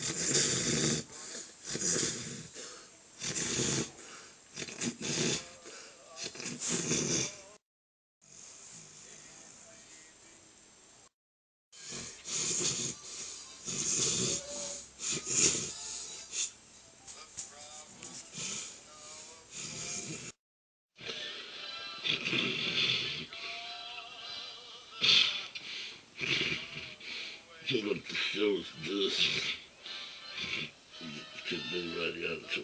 Pick up the show's dust. Took me right out to